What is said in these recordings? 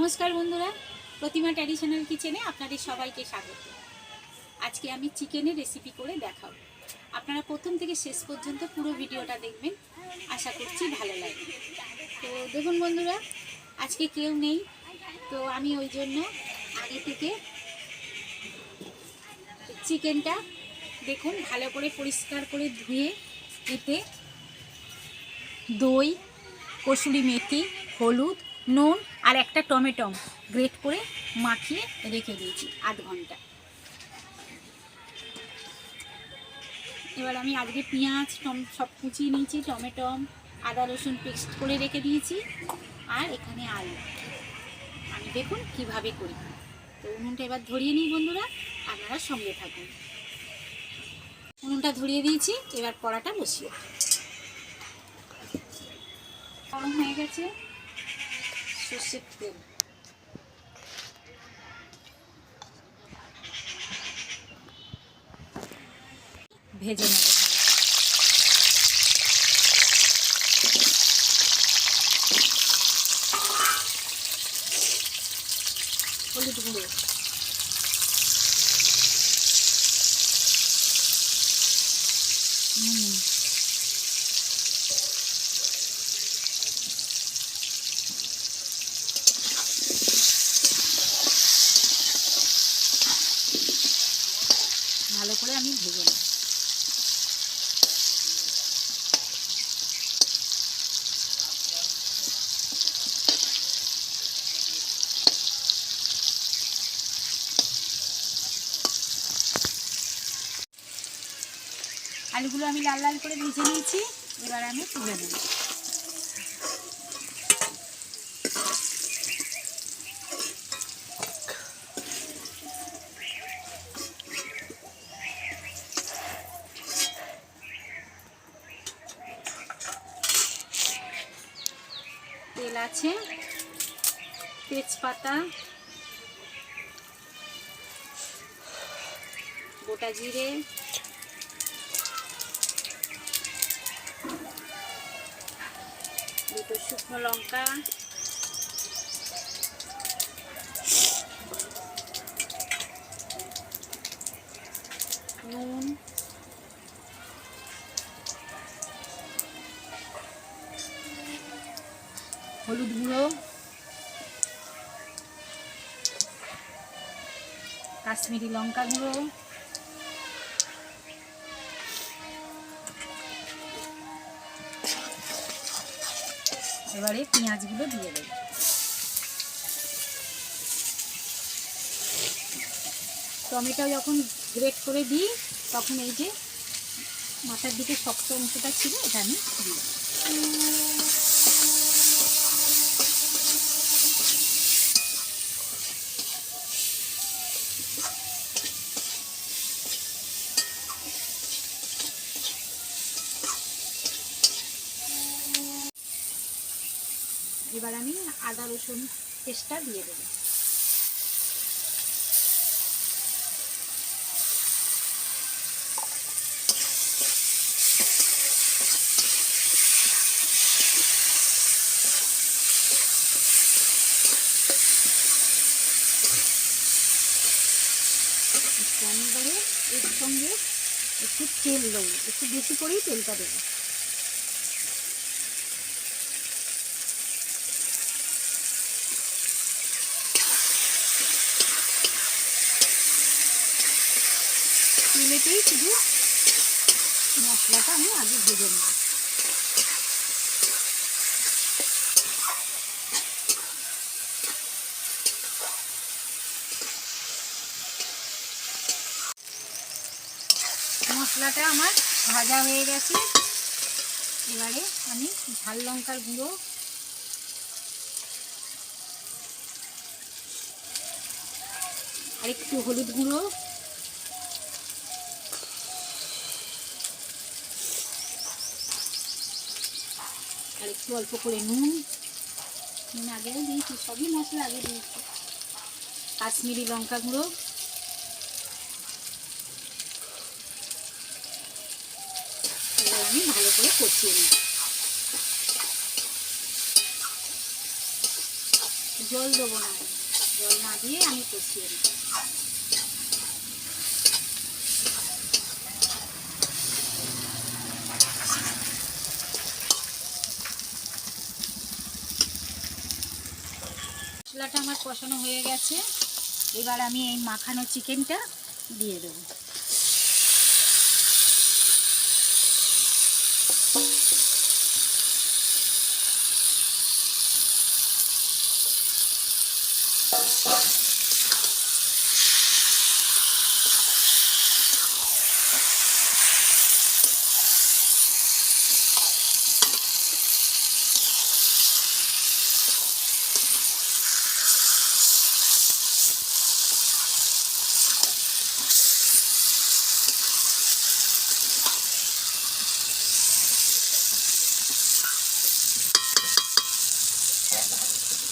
নমস্কার বন্ধুরা, প্রতিমা ট্র্যাডিশনাল কিচেনে আপনাদের সবাইকে স্বাগত। আজকে আমি চিকেনের রেসিপি করে দেখাবো। আপনারা প্রথম থেকে শেষ পর্যন্ত পুরো ভিডিওটা দেখবেন, আশা করছি ভালো লাগবে। তো দেখুন বন্ধুরা, আজকে কেউ নেই, তো আমি ওই জন্য আগে থেকে চিকেনটা দেখুন ভালো করে পরিষ্কার করে ধুয়ে এতে দই, কসুরি মেথি, হলুদ, নুন আর একটা টমেটো গ্রেট করে মাখিয়ে রেখে দিয়েছি আধ ঘন্টা। এবার আমি আজকে পেঁয়াজ সব কুচিয়ে নিয়েছি, টমেটো, আদা রসুন পেস্ট করে রেখে দিয়েছি, আর এখানে আলু। আমি দেখুন কিভাবে করি। তো উনুনটা এবার ধরিয়ে নিই বন্ধুরা, আপনারা সঙ্গে থাকুন। উনুনটা ধরিয়ে দিয়েছি, এবার কড়াটা বসিয়ে গরম হয়ে গেছে। সর্ষের তেল, ভেজে নেব হলুদ গুঁড়ো, নুন, ভালো করে আমি ভেজে নেব। আলুগুলো আমি লাল লাল করে ভেজে নিয়েছি, এবার আমি তুলে নেব। তেল আছে, তেজপাতা, গোটা জিরে, দুটো শুকনো লঙ্কা, নুন, হলুদ গুঁড়ো, কাশ্মীরি লঙ্কা গুঁড়ো, এবারে পেঁয়াজগুলো দিয়ে দেব। টমেটো যখন গ্রেট করে দিই তখন এই যে মাথার দিকে শক্ত অংশটা ছিল এটা আমি দিই। এবার আমি আদা রসুন পেস্টটা দিয়ে দেব। আমি এবারে এর সঙ্গে একটু তেল দেবো, একটু বেশি করেই তেলটা দেবো। তেলেতেই শুধু মশলাটা আমি আগে ভেজে নেব। মশলাটা আমার ভাজা হয়ে গেছে, এবারে আমি ঝাল লঙ্কার গুঁড়ো, আর একটু হলুদ গুঁড়ো, আর একটু অল্প করে নুন আগেও দিয়েছি, সবই মশলা আগে দিয়েছি, কাশ্মীরি লঙ্কা গুঁড়ো, এবার আমি ভালো করে কষিয়ে নিই। জল দেবো না, জল না দিয়ে আমি কষিয়ে দিই। মশলাটা আমার কষানো হয়ে গেছে, এবার আমি এই মাখানো চিকেনটা দিয়ে দেবো।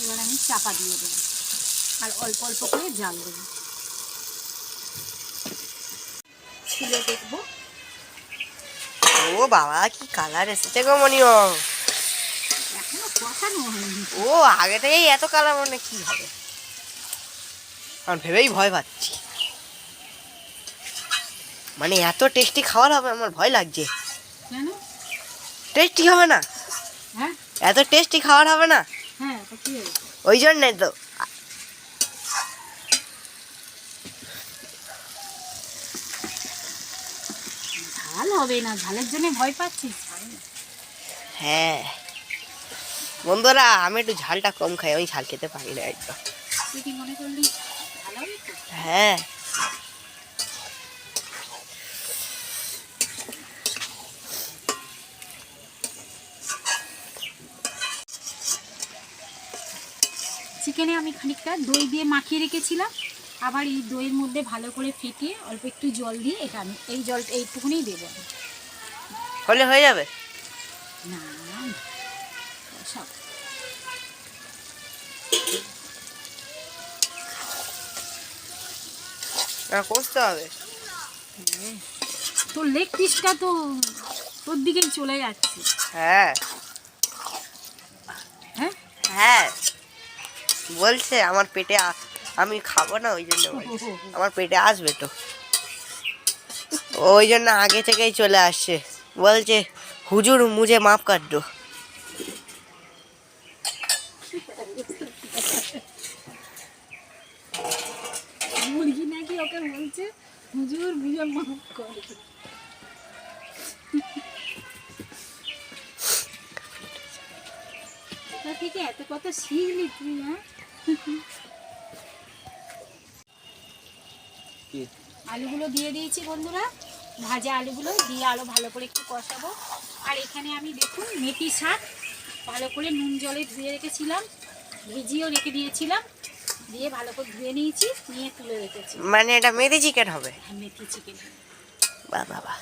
এবার আমি চাপা দিয়ে দেবো আর অল্প অল্প করে জাল দেবো, খুলে দেখবো। ও বাবা, কি কালার এসেছে গো মনিয়ম। এখনো কষানো হয়নি। ও আগে থেকেই এত কালার, মানে কি হবে, আমি ভেবেই ভয় পাচ্ছি। মানে এত টেস্টি খাবার হবে, আমার ভয় লাগছে। কেন? টেস্টি হবে না? হ্যাঁ এত টেস্টি খাবার হবে না? হ্যাঁ, তো কি হয়েছে? ওই জন্যই তো। ঝাল হবে না, ঝালের জন্য ভয় পাচ্ছিস? হ্যাঁ বন্ধুরা, আমি একটু ঝালটা কম খাই, আমি ঝাল খেতে পারি না একদম। তুই কি মনে করলি ঝাল হবে তো? হ্যাঁ চিকেনে আমি খানিকটা দই দিয়ে মাখিয়ে রেখেছিলাম, আবার এই দইয়ের মধ্যে ভালো করে ফেটিয়ে অল্প একটু জল দিয়ে এটা আমি এই জল এইটুকুনি দেবো আমি। হলে হয়ে যাবে। না সব করতে হবে। তোর লেগ পিসটা তো তোর দিকেই চলে যাচ্ছে। হ্যাঁ হ্যাঁ হ্যাঁ বলছে আমার পেটে আমি খাবো না, ওই জন্য বলছে। আমার পেটে আসবে তো, ওই জন্য আগে থেকেই চলে আসছে, বলছে হুজুর মুঝে মাফ কর দো। মুরগি নাকি ওকে বলছে হুজুর বুঝে মাফ কর। তা থেকে এত কথা শিখলি তুই? হ্যাঁ, আলুগুলো দিয়ে দিয়েছি বন্ধুরা, ভাজা আলুগুলো দিয়ে আরও ভালো করে একটু কষাবো। আর এখানে আমি দেখুন মেথি শাক ভালো করে নুন জলে ধুয়ে রেখেছিলাম, ভিজিয়েও রেখে দিয়েছিলাম, দিয়ে ভালো করে ধুয়ে নিয়েছি, নিয়ে তুলে রেখেছি। মানে এটা মেথি চিকেন হবে? মেথি চিকেন। বাহ বাবা,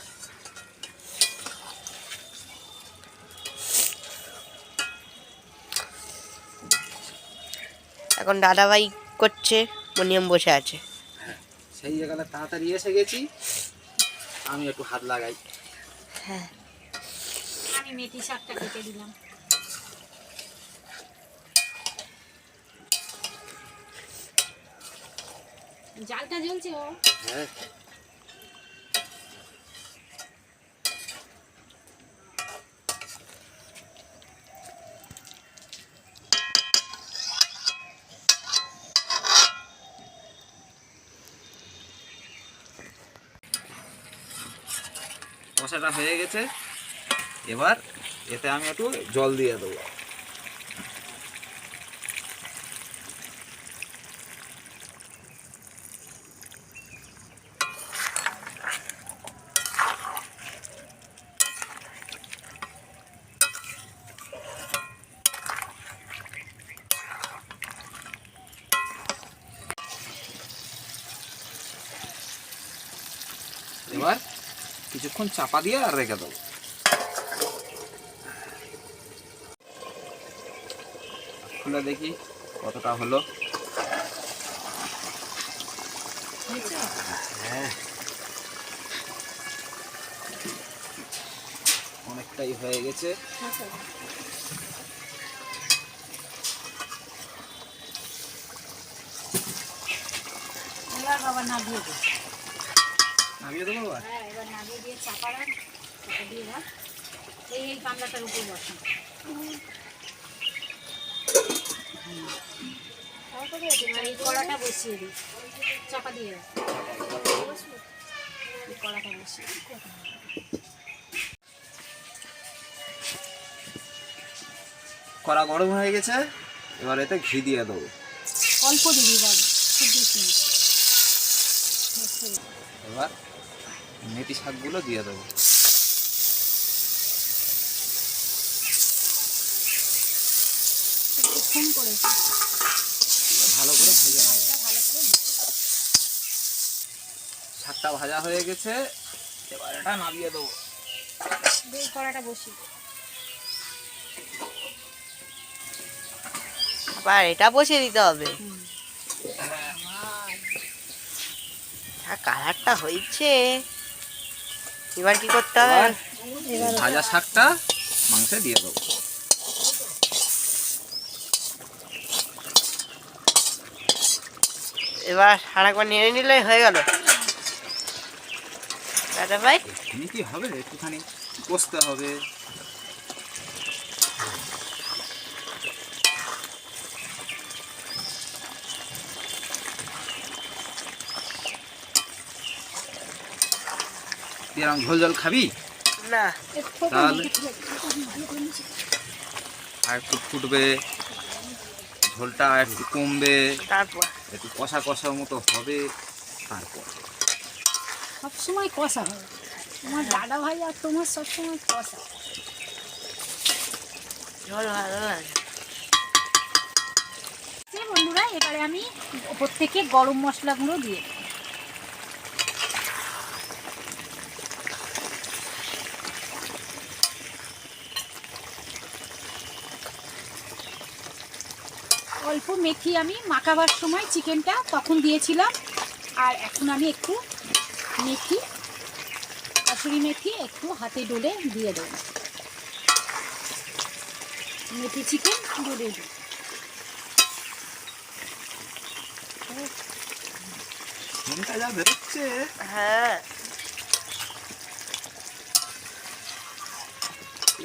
এখন দাদাভাই করছে, মনিয়ম বসে আছে। সেই জায়গাটা তাড়াতাড়ি এসে গেছি, আমি একটু হাত লাগাই। হ্যাঁ আমি মেথি শাকটা কেটে দিলাম। জালটা জ্বলছে ও। হ্যাঁ কষাটা হয়ে গেছে, এবার এতে আমি একটু জল দিয়ে দেবো। এবার কিছুক্ষণ চাপা দিয়ে আর রেখে দেবো। খুলে দেখি কতটা হলো। হ্যাঁ অনেকটাই হয়ে গেছে। এবার বাবা নামিয়ে দে। নামিয়ে দেবো বাবা? হ্যাঁ, এবার নামিয়ে দিয়ে চাপা রাখ, চাপা দিয়ে রাখ। এই গামলাটার উপর বসা। এবার এই কড়াটা বসিয়ে দিই, চাপা দিয়ে রাখ। এই কড়াটা বসিয়ে দিই। কড়া গরম হয়ে গেছে, এবার এতে ঘি দিয়ে দেবো। অল্প দিবি বাবু, খুব বেশি না। এবার মেথি শাকগুলো দিয়ে দেবো। একটু ফোন করেছি, ভালো করে ভেজে নেবো। ভালো করে শাকটা ভাজা হয়ে গেছে, এবার এটা নামিয়ে দেবো। এই কড়াটা বসি। আবার এটা বসিয়ে দিতে হবে। কালারটা হয়েছে, এবার কি করতে হবে? এবার ভাজা শাকটা মাংসে দিয়ে দেবো। এবার আরেকবার নেড়ে নিলে হয়ে গেল। দাদা ভাই, এখানে কি হবে, একটুখানি কষতে হবে। তুই এরকম ঝোল ঝোল খাবি? না তাহলে আর একটু ফুটবে, ঝোলটা একটু কমবে, তারপর একটু কষা কষার মতো হবে, তারপর সবসময় কষা হয় তোমার দাদা ভাই, আর তোমার সবসময় কষা। ঝোল ভালো লাগে। বন্ধুরা, এবারে আমি ওপর থেকে গরম মশলা গুঁড়ো দিয়ে দেব। অল্প মেথি আমি মাখাবার সময় চিকেনটা তখন দিয়েছিলাম, আর এখন আমি একটু মেথি, কাসুরি মেথি একটু হাতে ডলে দিয়ে দেবো। মেথি চিকেন ডলে দিই। নুনটা যা বেরোচ্ছে, হ্যাঁ,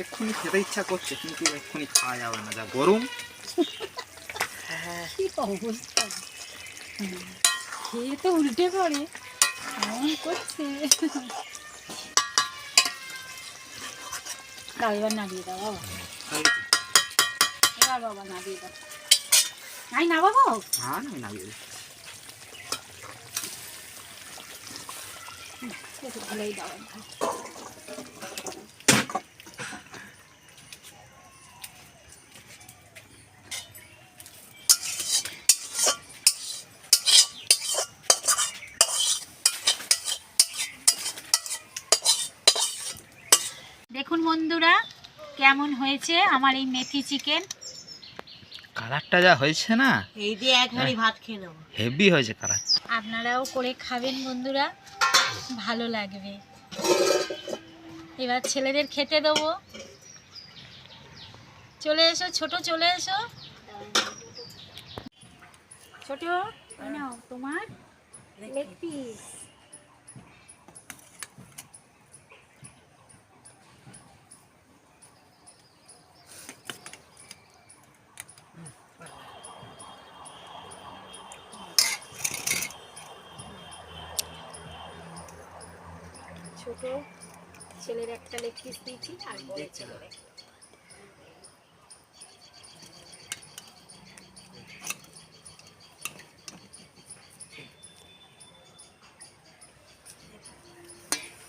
এক্ষুনি খেতে ইচ্ছা করছে, কিন্তু এক্ষুনি খাওয়া যাবে না, যা গরম। হ্যাঁ, কি অবস্থা, খেয়ে তো উল্টে পড়ে এমন করছে। দাও, এবার নাড়িয়ে দাও বাবা, এবার বাবা নাড়িয়ে দাও। নাই না বাবা, হ্যাঁ আমি নামিয়ে দিই। একটু ঢেলেই দাও। দেখুন বন্ধুরা, কেমন হয়েছে আমার এই মেথি চিকেন। কালারটা যা হয়েছে না, এই দিয়ে এক হাঁড়ি ভাত খেয়ে নেবো। হেভি হয়েছে কালার। আপনারাও করে খাবেন বন্ধুরা, ভালো লাগবে। এবার ছেলেদের খেতে দেবো। চলে এসো ছোট, চলে এসো ছোট, এই নাও তোমার লেগ পিস। ছোট ছেলের একটা লেগ পিস দিয়েছি, আর বড় ছেলের একটা।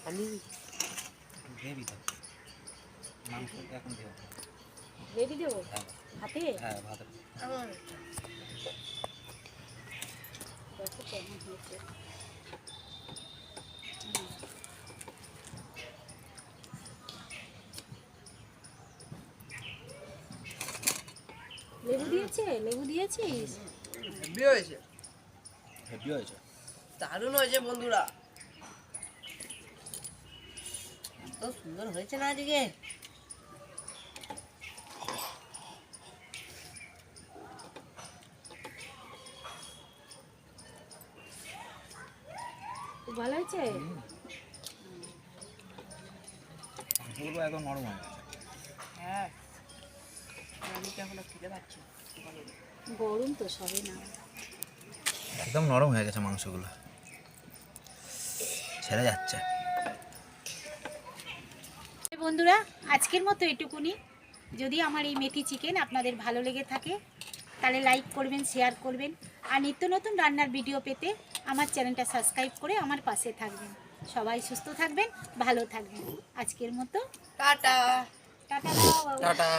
আমি হেভি তো মাংস এখন দেবো। রেডি দেবো হ্যাঁ হাতে। হ্যাঁ, ভাত। আমার দেখো কেমন হয়েছে। লেবু দিয়েছে, লেবু দিয়েছিস? হেভি হয়েছে, হেভি হয়েছে। দারুণ হয়েছে বন্ধুরা, এত সুন্দর হয়েছে না আজকে। খুব ভালো হয়েছে। মাংসগুলো একদম নরম হয়ে গেছে। হ্যাঁ আমি কেমন খেতে পাচ্ছি গরম তো সবে না। একদম নরম হয়ে গেছে মাংসগুলো, ছেড়ে যাচ্ছে। বন্ধুরা আজকের মতো এটুকুনি। যদি আমার এই মেথি চিকেন আপনাদের ভালো লেগে থাকে তাহলে লাইক করবেন, শেয়ার করবেন, আর নিত্য নতুন রান্নার ভিডিও পেতে আমার চ্যানেলটা সাবস্ক্রাইব করে আমার পাশে থাকবেন। সবাই সুস্থ থাকবেন, ভালো থাকবেন। আজকের মতো টাটা টাটা দাও বাবা। টাটা।